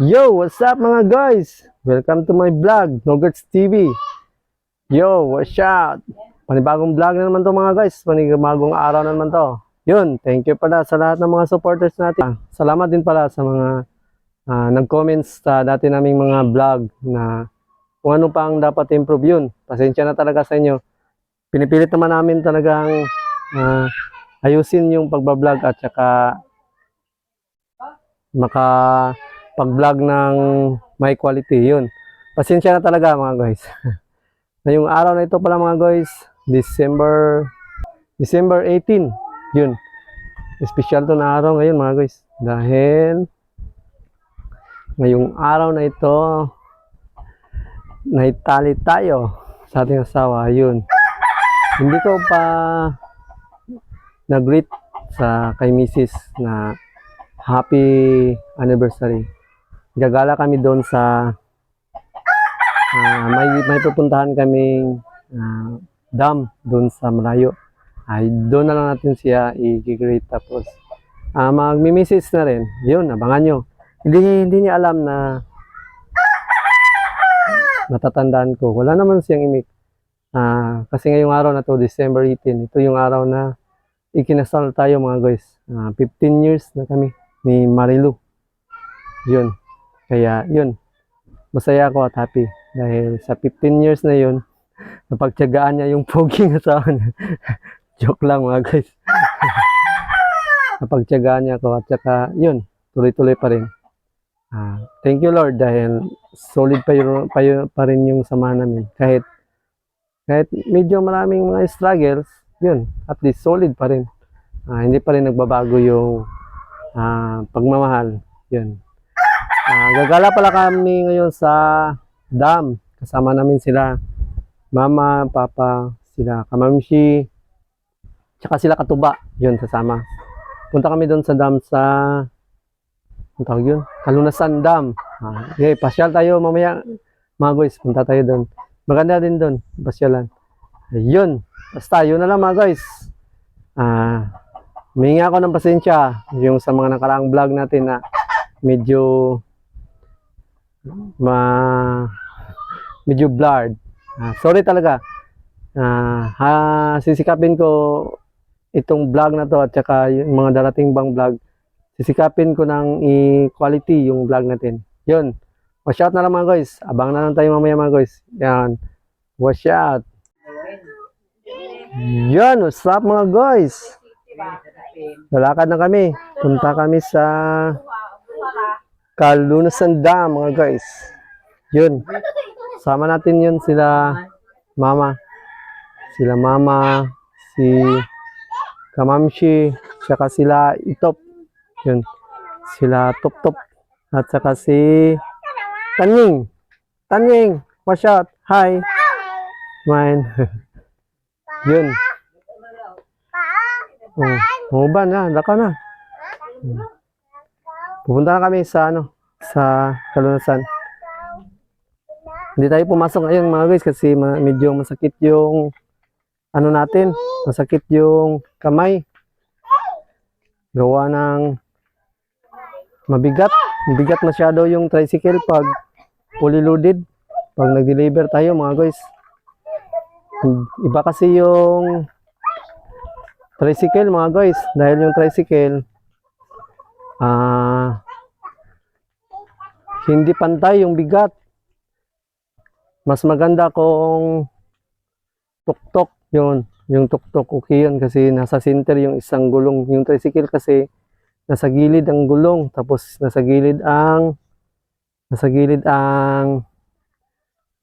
Yo, what's up mga guys? Welcome to my vlog, Nogerts TV. Yo, what's up? Panibagong vlog na naman to mga guys. Panibagong araw na naman to. Yun, thank you pala sa lahat ng mga supporters natin. Salamat din pala sa mga nag-comments sa dati naming mga vlog na kung ano pa ang dapat improve yun. Pasensya na talaga sa inyo. Pinipilit naman namin talagang ayusin yung pagbablog at saka pag-vlog ng may quality yun. Pasensya na talaga mga guys. Ngayong araw na ito pala mga guys, December 18. Yun. Special to na araw ngayon mga guys. Dahil ngayong araw na ito, naitali tayo sa ating asawa. Yun. Hindi ko pa nag-greet sa kay Mrs. na happy anniversary. Gagala kami doon sa may pupuntahan kaming dam doon sa malayo. Ay doon na lang natin siya i-greet tapos magmi-message na rin. Yun, abangan nyo. Hindi niya alam na natatandaan ko. Wala naman siyang imik. Kasi ngayong araw na to, December 18, ito yung araw na ikinasal tayo mga guys. 15 years na kami ni Marilu. Yun. Kaya yun, masaya ako at happy. Dahil sa 15 years na yun, napagtiyagaan niya yung poging asawa niya. Joke lang mga guys. Napagtiyagaan niya ako at saka yun, tuloy-tuloy pa rin. Thank you Lord dahil solid pa rin yung samahan namin. Kahit medyo maraming mga struggles, yun, at least solid pa rin. Hindi pa rin nagbabago yung pagmamahal. Yun. Gagala pala kami ngayon sa dam. Kasama namin sila mama, papa, sila kamamshi, tsaka sila katuba. Yun, sasama. Punta kami doon sa dam sa ang tawag yun? Kalunasan Dam. Okay, pasyal tayo mamaya. Mga guys, punta tayo doon. Maganda din doon, pasyalan. Ayun. Basta, yun na lang mga guys. Humingi ako ng pasensya yung sa mga nakaraang vlog natin na medyo blurred. Sorry talaga. Sisikapin ko itong vlog na to at saka yung mga darating bang vlog. Sisikapin ko ng i-quality yung vlog natin. Yun. Watch out na lang mga guys. Abang na lang tayo mamaya mga guys. Yan. Watch out. Yan. What's up mga guys? Lalakad na kami. Punta kami sa Kalunasan Dam mga guys. Yun. Sama natin yun sila mama. Sila mama. Si Kamamshi. Saka sila Itop. Yun. Sila Top at saka si Tanying. Watch out. Hi. Mine. Yun. Ba na, daka na. Pupunta na kami sa sa Kalunasan. Hindi tayo pumasok ngayon mga guys kasi medyo masakit yung natin, masakit yung kamay. Gawa ng mabigat masyado yung tricycle pag fully loaded, pag nag-deliver tayo mga guys. Iba kasi yung tricycle mga guys, dahil yung tricycle hindi pantay yung bigat. Mas maganda kung tuktok yun, yung tuktok okay yun kasi nasa center yung isang gulong. Yung tricycle kasi nasa gilid ang gulong, tapos nasa gilid ang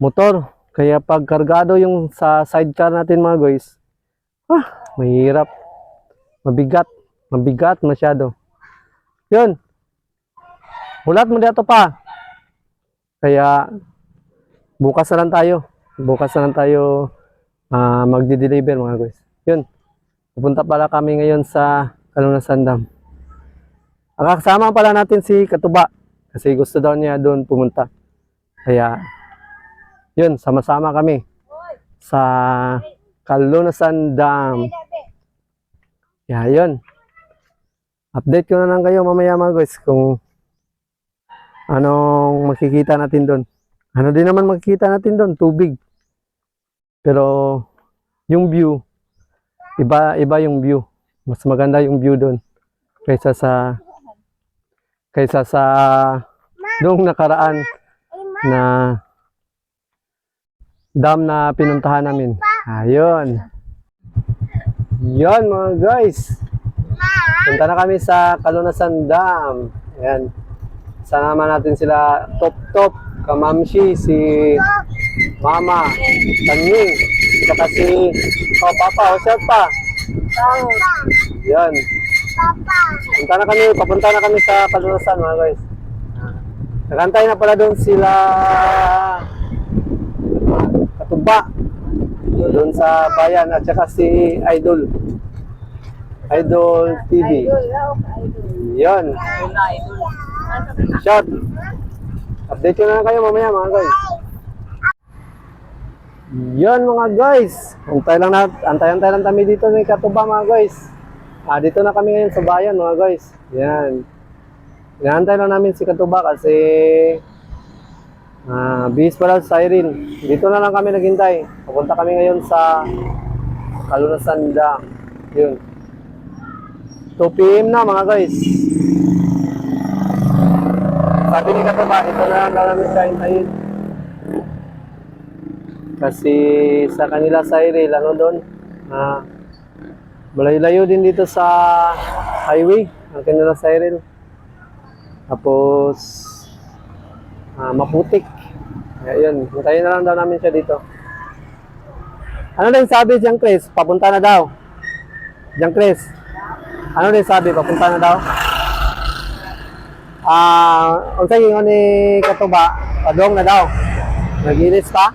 motor. Kaya pag kargado yung sa sidecar natin mga guys, mahirap, mabigat masyado. Yun, hulat mo dito pa. Kaya bukas na lang tayo magdi-deliver mga guys. Yun, pupunta pala kami ngayon sa Kalunasan Dam. Kasama pala natin si Katuba kasi gusto daw niya doon pumunta. Kaya yun, sama-sama kami sa Kalunasan Dam. Yun. Update ko na lang kayo mamaya mga guys kung Anong makikita natin doon? Ano din naman makikita natin doon? Tubig. Pero yung view, iba yung view. Mas maganda yung view doon kaysa sa noong nakaraan na dam na pinuntahan namin. Ayun. Yan mga guys. Punta na kami sa Kalunasan Dam. Ayan. Sama natin sila Top, Kamamshi, si Mama, Tanying, saka si Papa, o siya pa. Yan. Papunta na kami sa Kalunasan mga guys. Nakantay na pala doon sila Katuba. Doon sa bayan at saka si Idol TV. Yan. Shout. Update ko na lang kayo mamaya mga guys. Yan mga guys. Antay lang kami dito ni Katuba mga guys. Dito na kami ngayon sa bayan mga guys. Yan. Inaantay lang namin si Katuba kasi bihis pala sa Irene. Dito na lang kami naghintay. Papunta kami ngayon sa Kalunasan Dam. Yun. 2 PM na mga guys. Sabi ni Katuba, ito na lang namin siya hintayin. Kasi sa kanila sa Irene, ano doon? Malayo din dito sa highway. Ang kanila sa Irene. Tapos maputik. Ayun, hintayin na lang daw namin siya dito. Ano din sabi Jean Chris? Papunta na daw. Jean Chris. Ano din sabi? Papunta na daw? Unsay ingon ni Katuba? Padong na daw. Nagilis pa?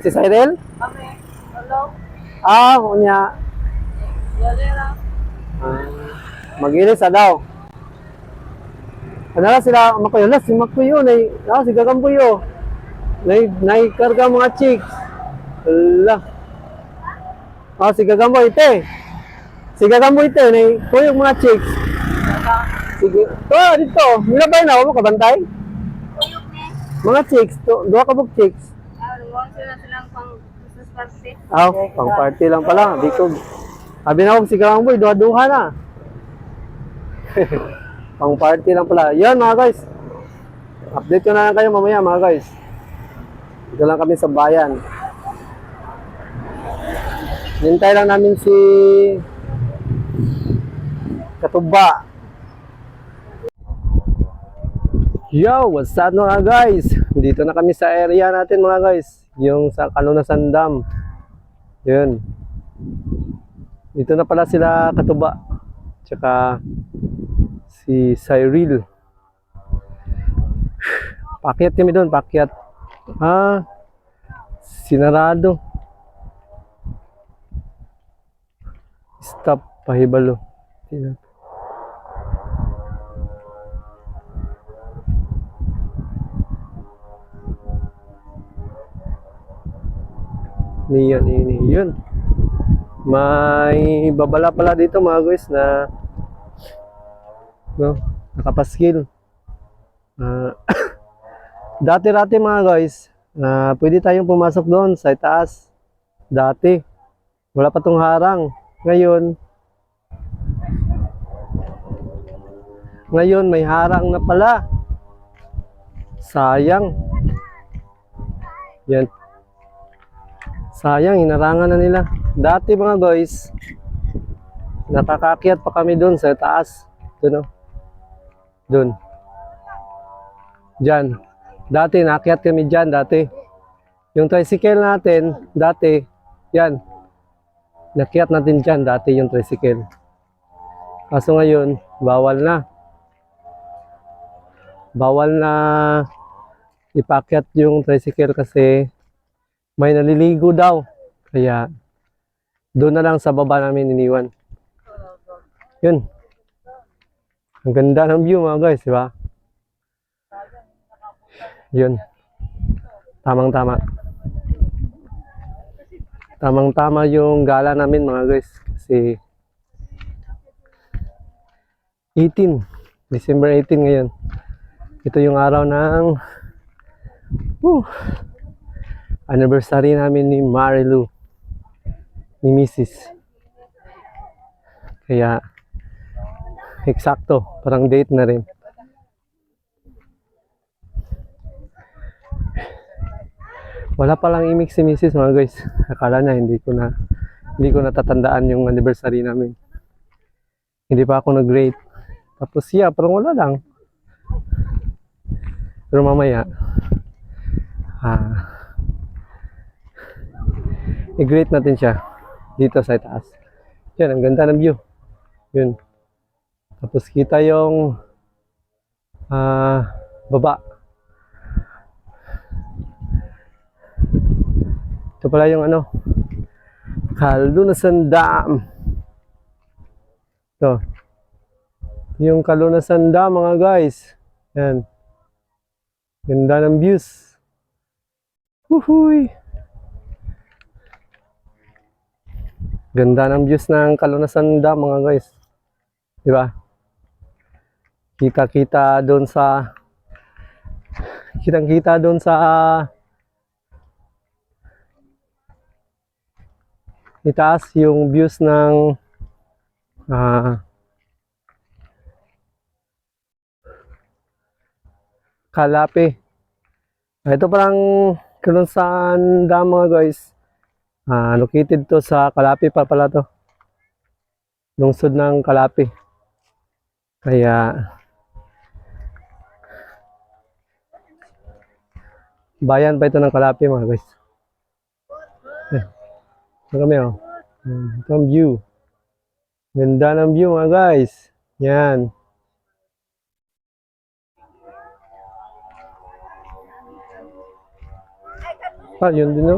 Si Cyril? Unya. Magilis na daw. Ano sila Makuyo? Si Makuyo, si Gagambuyo. Naikarga mga chicks. Wala. Si Gagamboy ite. Si Gagamboy ite, naikurog mga chicks. Sige. Dito. Nilabay na, mo kabantay? Mga chicks. Dua ka bug chicks. Sila silang pang Christmas party. Pang party lang pala. Dito. Sabi na ko si Gagamboy, duha-duha na. Pang party lang pala. Yan mga guys. Update ko na lang kayo mamaya mga guys. Dito lang kami sa bayan. Hintay lang namin si Katuba. Yo, what's up mga guys? Dito na kami sa area natin mga guys. Yung sa Kalunasan Dam. Yun. Dito na pala sila Katuba. Tsaka si Cyril. Pakyat kami doon, pakyat. Sinarado. Stop, pahibalo. Yun. May babala pala dito mga guys na nakapaskil. Dati-dati mga guys, pwede tayong pumasok doon sa itaas. Dati, wala pa tong harang. Ngayon may harang na pala. Sayang. Yan. Sayang, inarangan na nila. Dati mga guys, nakakakyat pa kami doon sa taas. Doon. Doon. Diyan. Dati, nakakyat kami dyan dati. Yung tricycle natin, dati, yan. Nakyat natin dyan dati yung tricycle. Kaso ngayon, bawal na. Bawal na ipakyat yung tricycle kasi may naliligo daw. Kaya, doon na lang sa baba namin iniwan. Yun. Ang ganda ng view mga guys, di ba? Yun. Tamang-tama. Tamang-tama yung gala namin mga guys. Kasi 18. December 18 ngayon. Ito yung araw ng anniversary namin ni Marilu, ni Mrs. Kaya eksakto, parang date na rin. Wala pa lang imik si Mrs. mga guys. Akala niya hindi ko natatandaan yung anniversary namin. Hindi pa ako nag-rate. Tapos siya, parang wala lang. Pero mamaya, i-greet natin siya dito sa itaas. Yan, ang ganda ng view. Yun. Tapos kita yung baba. Ito pala yung Kalunasan Dam. Ito. Yung Kalunasan Dam mga guys. Yan. Ganda ng views. Uhuy. Ganda ng views ng Kalunasan Dam mga guys. Di ba? Kitang-kita doon sa itaas yung views ng Kalapi. Ito parang Kalunasan Dam mga guys. Located to sa Kalapi pa pala to. Lungsod ng Kalapi. Kaya bayan pa ito ng Kalapi mga guys. Ito kami ito ang view. Ganda ng view mga guys. Yan. Yun din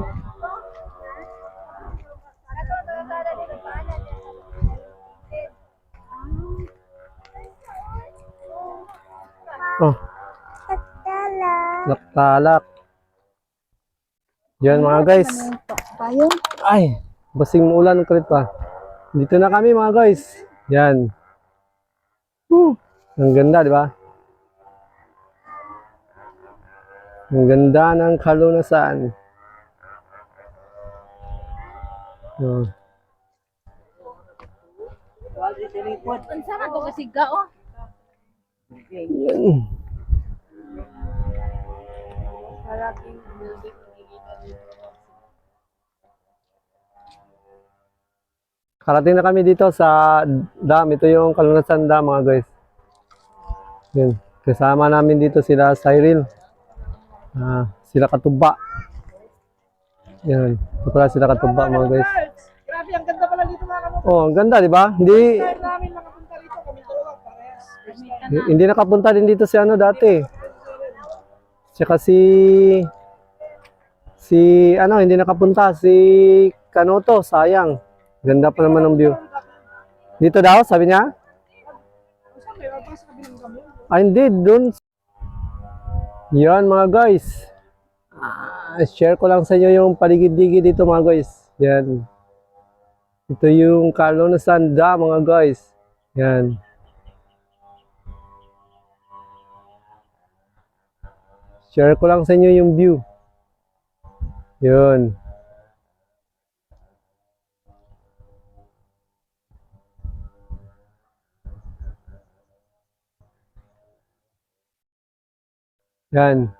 Laktalak. Yan mga guys. Ay, basing muulan ulit pa. Dito na kami mga guys. Yan. Ang ganda, di ba? Ang ganda ng Kalunasan. Saan ako kasi gao? Yan. Malaking building nakikita dito. Karating na kami dito sa dam. Ito yung Kalunasan Dam mga guys. Yan. Kasama namin dito sila Cyril. Sila Katuba. Yan. Ito pala sila Katuba mga guys. Grabe, ang ganda pala dito mga kanong. Oh, ang ganda, di ba? Hindi Namin nakapunta rito, kami dalawa, parehas. hindi nakapunta din dito si dati. Tsaka hindi nakapunta si Kanoto, sayang. Ganda pa naman ng view. Dito daw, sabi niya? Saan kayo? Parang sa kabilang kami. Hindi, dun. Yan mga guys. Share ko lang sa inyo yung paligid-ligid dito mga guys. Yan. Ito yung Kalunasan Dam mga guys. Yan. Share ko lang sa inyo yung view. Yun. Yan.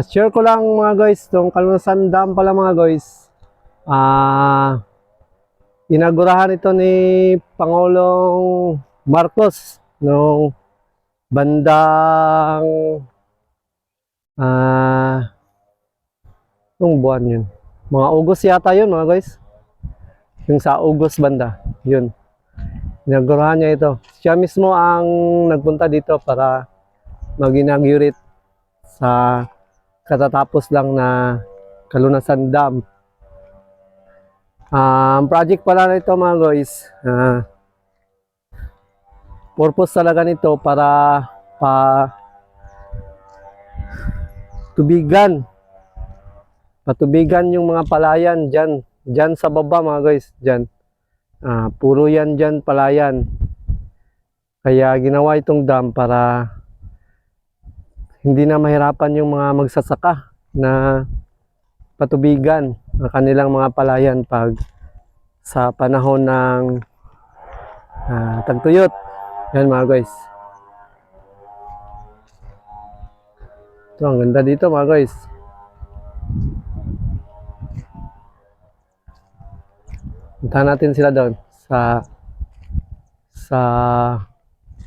Share ko lang mga guys, itong Kalunasan Dam pala mga guys. Inagurahan ito ni Pangulong Marcos noong bandang nung buwan yun. Mga August yata yun mga guys. Yung sa August banda. Yun. Inagurahan niya ito. Siya mismo ang nagpunta dito para mag-inaugurate sa katatapos lang na Kalunasan Dam. Ang project pala na ito mga guys, purpose talaga nito para patubigan yung mga palayan dyan Diyan sa baba mga guys, diyan. Puro yan diyan palayan. Kaya ginawa itong dam para hindi na mahirapan yung mga magsasaka na patubigan ang kanilang mga palayan pag sa panahon ng tagtuyot. Yan mga guys. Ito, ang ganda dito mga guys. Puntahan natin sila doon sa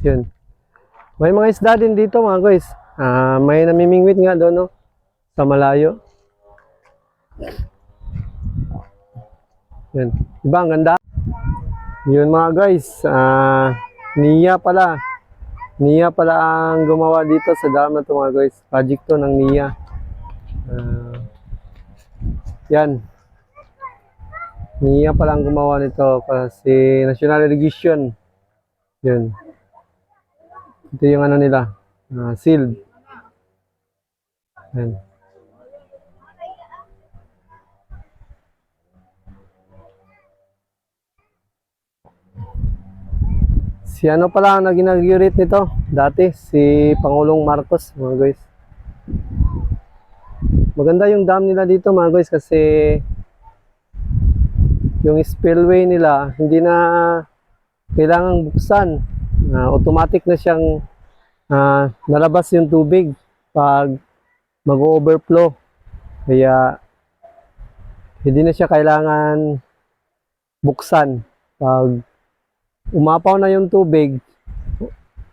yun. May mga isda din dito mga guys. May namimingwit nga doon, no? Sa malayo. Yun. Diba, ang ganda? Yun mga guys. NIA pala. NIA pala ang gumawa dito sa dam na ito mga guys. Project to ng NIA. Yan. NIA pala ang gumawa nito kasi National Irrigation. Yun. Ito yung ano nila. Sealed. Yan. Si ano pala ang nag-inaugurate nito dati, si Pangulong Marcos mga guys. Maganda yung dam nila dito mga guys kasi yung spillway nila hindi na kailangang buksan. Automatic na siyang nalabas yung tubig pag mag-overflow. Kaya hindi na siya kailangan buksan. Pag umapaw na yung tubig,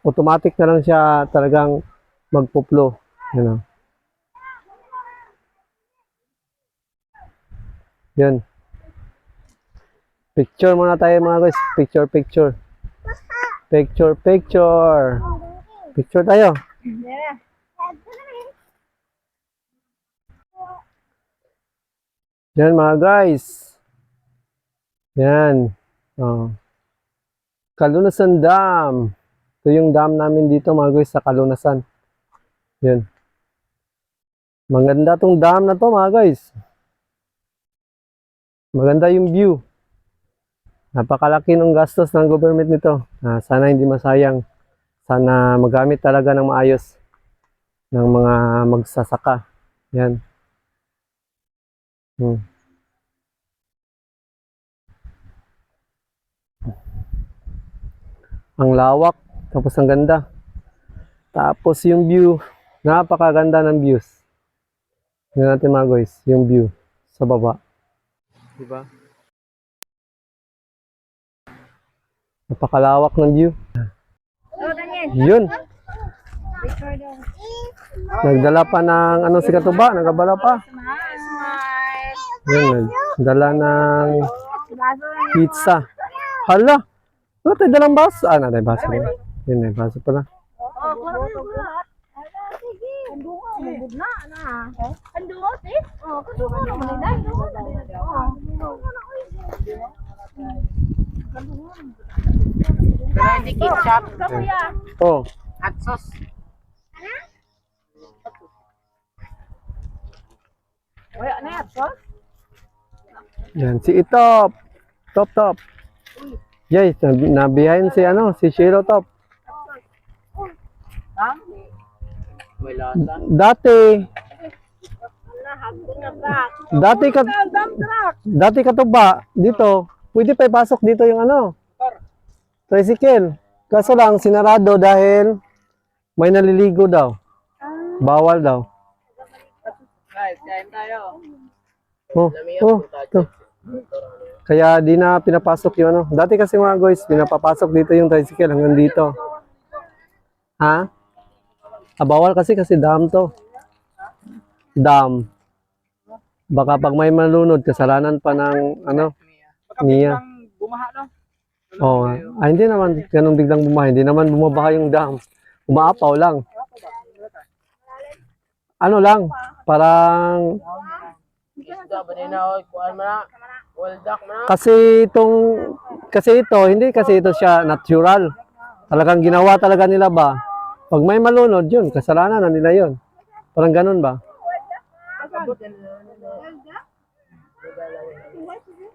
automatic na lang siya talagang magpo-flow. Yan. Yan. Picture muna tayo mga guys. Picture. Picture tayo. Yan mga guys. Yan. Kalunasan Dam. Ito yung dam namin dito mga guys sa Kalunasan. Yan. Maganda tong dam na to mga guys. Maganda yung view. Napakalaki ng gastos ng government nito. Sana hindi masayang. Sana magamit talaga ng maayos ng mga magsasaka. Yan. Ang lawak, tapos ang ganda. Tapos yung view, napakaganda ng views. Tingnan natin mga guys, yung view sa baba. Diba? Napakalawak ng view. Yun. Nagdala pa ng ano si Katuba, nagabala pa. Yun, nagdala ng pizza. Hala! Ano tayo dalang baso? Tayo baso pala. Yun, may baso pala. Pero hindi ketchup. Oh, Hot sauce. Wala na yan, sauce? yan. Si Itop. Top. Yes, nabiyahin si si Shiro Top. May lasa. Dati Katuba, dito, pwede pa ipasok dito yung tricycle. Kaso lang, sinarado dahil may naliligo daw. Bawal daw. Guys, kain tayo. To. Kaya di na pinapasok yung Dati kasi mga guys, pinapapasok dito yung tricycle hanggang dito. Bawal kasi dam to. Dam. Baka pag may malunod, kasalanan pa ng niya. Bumaha, no? Hindi naman ganun biglang bumaha. Hindi naman bumabaha yung dam. Umaapaw lang. Ano lang, parang Isda ba din ako? Kuhaan mo na? Waldak mo na? kasi hindi kasi ito siya natural. Talagang ginawa talaga nila ba? Pag may malunod yun, kasalanan na nila yun. Parang ganun ba?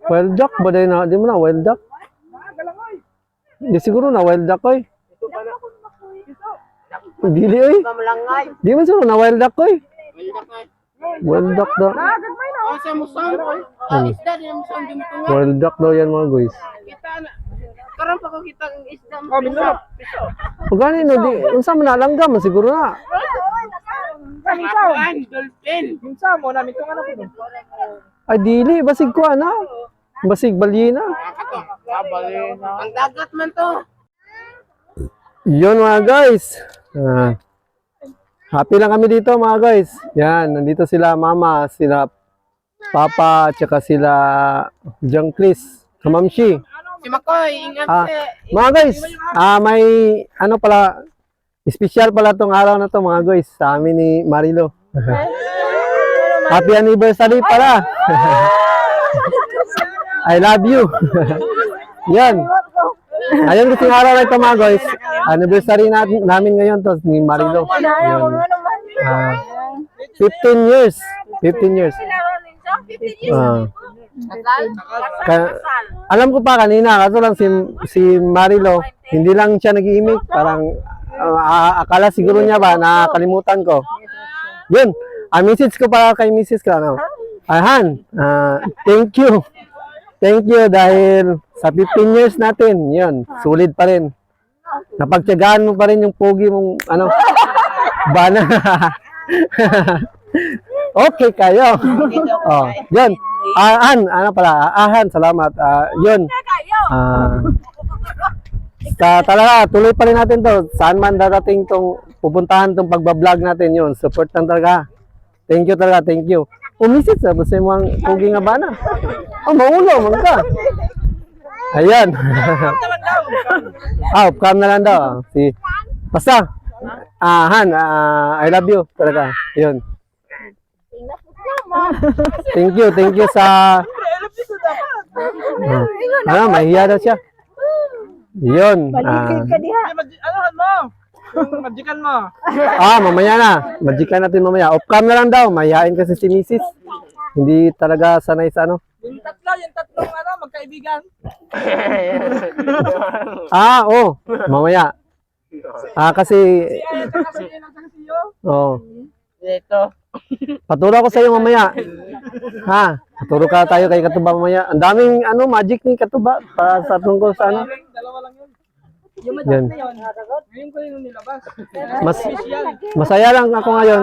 Wild duck ba dahil na? Di mo na, wild duck? Di siguro na, wild duck oy. Dili oy. Kamalangay. Di mo siguro na, wild duck oy. Wild duck daw. Oh, sa musang. Isda din ang musang dito nga. Wild duck daw yan mga guys. Kita na. Karon pa ko kita ang isda mo. Piso. Pag gani no, di, unsa man na langgam, siguro na. Kapuan, dolphin. Minsan mo namin itong ano ko. Ay, dili, basig ko na. Basig balyena. Ang dagat man to. Yun mga guys. Happy lang kami dito mga guys. Yan, nandito sila mama, sila papa, tsaka sila Jang Chris, Kamamshi. Si Makoy, ingat Mga guys, may ano pala, special pala tong araw na to mga guys sa amin ni Marilo. Happy anniversary pala. I love you. Yan. Ayun kasing araw na ito mga guys. Anniversary namin ngayon to ni Marilo. Yun. 15 years. 15 years. Alam ko pa kanina, kaso lang si Marilo, hindi lang siya nag-iimik. Parang akala siguro niya ba, nakalimutan ko. Yun. Message ko para kay Mrs. ko. Ano? Han, thank you. Thank you dahil sa 15 years natin, yun, sulit pa rin. Napagtiyagaan mo pa rin yung pogi mong, ano, bana. Okay kayo. Oh, yun. Ano pala, Han, salamat. Yun. Talaga, tuloy pa rin natin to. Saan man darating tong pupuntahan tong pagbablog natin yun. Support lang talaga. Thank you talaga, thank you. Umisit sa basta mo ang pogi nga bana. Maulo, man ka. Ayan. Upcam na lang daw. Basta, Han, I love you talaga. Yun. Thank you sa... mahiya daw siya. Yun. Ano mo? Yung magikan mo. Mamaya na. Magikan natin mamaya. Off-cam na lang daw. Mahihain kasi si Mrs. Hindi talaga sanay sa ano. Yung tatlong ano, magkaibigan. Mamaya. Kasi... Ito. Paturo ko sa iyo mamaya. Paturo ka tayo kay Katuba mamaya. Ang daming magic ni Katuba para sa tungkol sa ano. Dalawa lang yun. Yan. Ngayon ko yung nilabas. Masaya lang ako ngayon.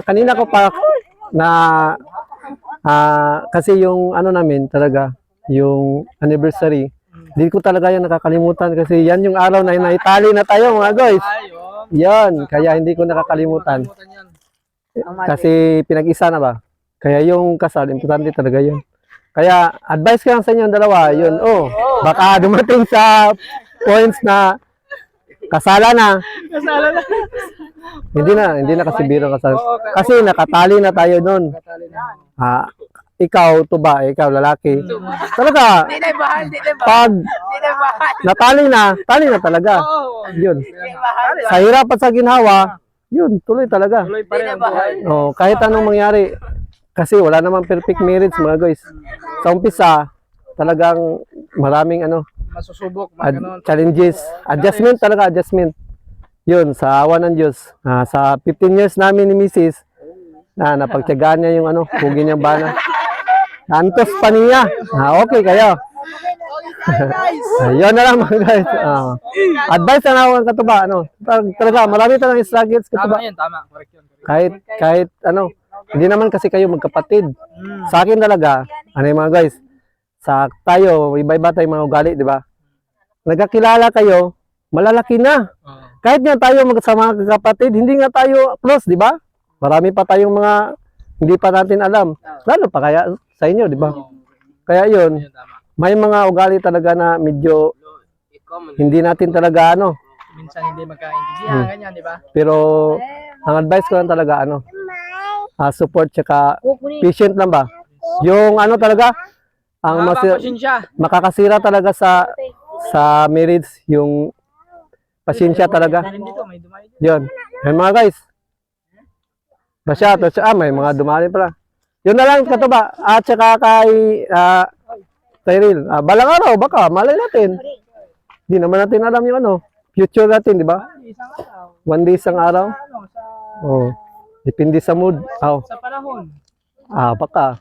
Kanina ko pa na kasi yung ano namin talaga, yung anniversary. Hindi ko talaga yan nakakalimutan kasi yan yung araw na naitali na tayo mga guys. Yan, kaya hindi ko nakakalimutan. Kasi pinag-isa na ba? Kaya yung kasal, importante talaga yun. Kaya advice ko lang sa inyo dalawa, yun. Baka dumating sa points na kasala na. Hindi na kasi biro kasal. Kasi nakatali na tayo noon. Ikaw, Tuba, ikaw, lalaki. Talaga, pag natali na, tali na talaga. Yun. Sa hirap at sa ginhawa, yun, tuloy talaga. Tuloy pa rin ang buhay. Kahit anong mangyari. Kasi wala namang perfect marriage mga guys. Sa umpisa, talagang maraming Masusubok, challenges. Adjustment talaga, adjustment. Yun, sa awa ng Diyos. Sa 15 years namin ni Mrs. Napagtiyagaan niya yung pugi niyang bana. Antos pa niya. Okay kayo. Yun na lang mga guys. Advice na ako ng Katuba. Talaga, marami talagang struggles Katuba. Tama, correct yun. Kahit hindi naman kasi kayo magkapatid. Sa akin talaga, yung mga guys, tayo, iba-iba tayong mga ugali, di ba? Nagkakilala kayo, malalaki na. Kahit nga tayo sa mga kapatid, hindi nga tayo close, di ba? Marami pa tayong mga hindi pa natin alam. Lalo pa kaya sa inyo, di ba? Kaya yun, may mga ugali talaga na medyo hindi natin talaga Minsan hindi magkaintindihan, ganyan, di ba? Pero ang advice ko lang talaga support tsaka patient lang ba? Yung talaga ang makakasira talaga sa marriage yung pasensya talaga. Yun. May mga guys. May mga dumali pala. Yun na lang Katuba. At saka kay Tyrell, balang araw, baka, malay natin. Di naman natin alam yung ano, future natin, di ba? Isang araw. One day isang araw. Ano, sa Oh, depende sa mood. Oh, sa panahon. baka.